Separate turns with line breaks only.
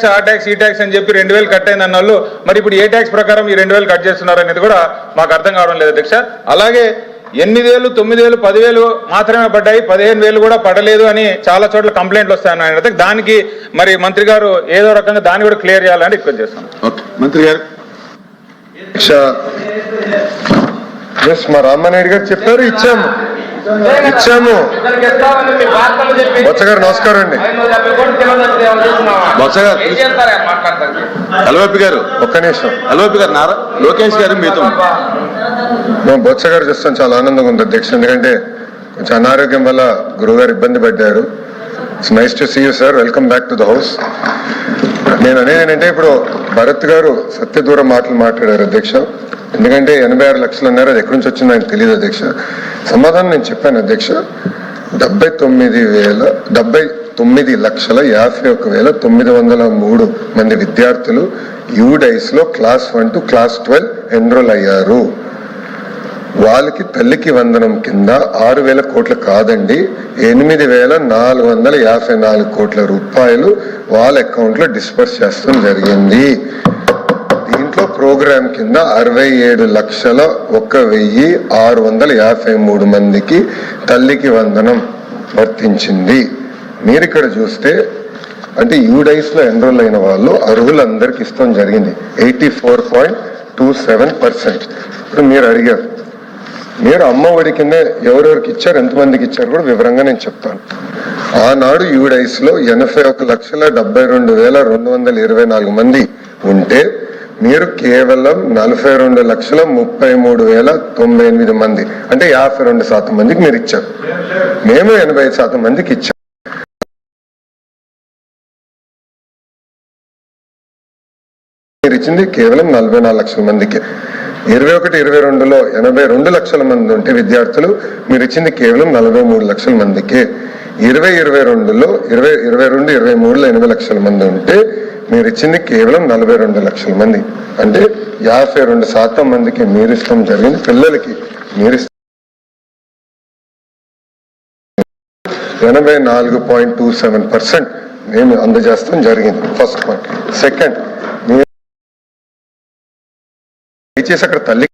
ఆ ట్యాక్స్ ఈ ట్యాక్స్ అని చెప్పి 2000 కట్ అయింది అన్న వాళ్ళు మరి ఇప్పుడు ఏ ట్యాక్స్ ప్రకారం ఈ 2000 కట్ చేస్తున్నారు అనేది కూడా మాకు అర్థం కావడం లేదు అధ్యక్ష. అలాగే 8000, 9000, 10,000 మాత్రమే పడ్డాయి, 15,000 కూడా పడలేదు అని చాలా చోట్ల కంప్లైంట్లు వస్తాయన్న. దానికి మరి మంత్రి గారు ఏదో రకంగా దాన్ని కూడా క్లియర్ చేయాలని రిక్వెస్ట్ చేస్తాం.
మంత్రి గారు.
మా రామానాయుడు గారు చెప్పారు, ఇచ్చాము. బొత్స గారు నమస్కారం అండి.
బొత్స గారు, ఎల్వైపి గారు ఒక్క నిమిషం. ఎల్వైపి గారు, లోకేష్ గారు మీతో.
బొత్స గారు చూస్తాను చాలా ఆనందంగా ఉంది అధ్యక్ష, ఎందుకంటే కొంచెం అనారోగ్యం వల్ల గురువు గారు ఇబ్బంది పడ్డారు. It's nice to see you sir, welcome back to the house. నేను అనేది ఏంటంటే ఇప్పుడు భరత్ గారు సత్యదూరం మాటలు మాట్లాడారు అధ్యక్ష. ఎందుకంటే 86 లక్షలు అన్నారు, అది ఎక్కడి నుంచి వచ్చిందో ఆయనకు తెలియదు అధ్యక్ష. సమాధానం నేను చెప్పాను అధ్యక్ష. 79,51,903 మంది విద్యార్థులు యూడైస్ లో క్లాస్ 1 to క్లాస్ 12 ఎన్రోల్ అయ్యారు. వాళ్ళకి తల్లికి వందనం కింద 6,000 కోట్లు కాదండి, 8,454 కోట్ల రూపాయలు వాళ్ళ అకౌంట్ లో డిస్పర్స్ చేస్తాం జరిగింది. దీంట్లో ప్రోగ్రామ్ కింద 67,01,653 మందికి తల్లికి వందనం వర్తించింది. మీరు ఇక్కడ చూస్తే అంటే యూడైస్ లో ఎన్రోల్ అయిన వాళ్ళు అర్హులందరికి ఇస్తాం జరిగింది 84.27%. ఇప్పుడు మీరు అడిగారు, మీరు అమ్మ ఒడి కింద ఎవరెవరికి ఇచ్చారు, ఎంతమందికి ఇచ్చారు కూడా వివరంగా నేను చెప్తాను. ఆనాడు యూడైస్ లో 81,72,224 మంది ఉంటే మీరు కేవలం 42,33,098 మంది అంటే 52% మందికి మీరు ఇచ్చారు. మేము 85% మందికి ఇచ్చాం. మీరు ఇచ్చింది కేవలం 44 లక్షల మందికి. 21-22లో 82 లక్షల మంది ఉంటే విద్యార్థులు, మీరు ఇచ్చింది కేవలం 43 లక్షల మందికి. 2022లో 22-23లో 80 లక్షల మంది ఉంటే మీరు ఇచ్చింది కేవలం 42 లక్షల మంది అంటే 52% మందికి మీరు ఇష్టం జరిగింది. పిల్లలకి మీరు 84.27% మేము అందజేస్తాం జరిగింది. First point. సెకండ్, దయచేసి అక్కడ తల్లి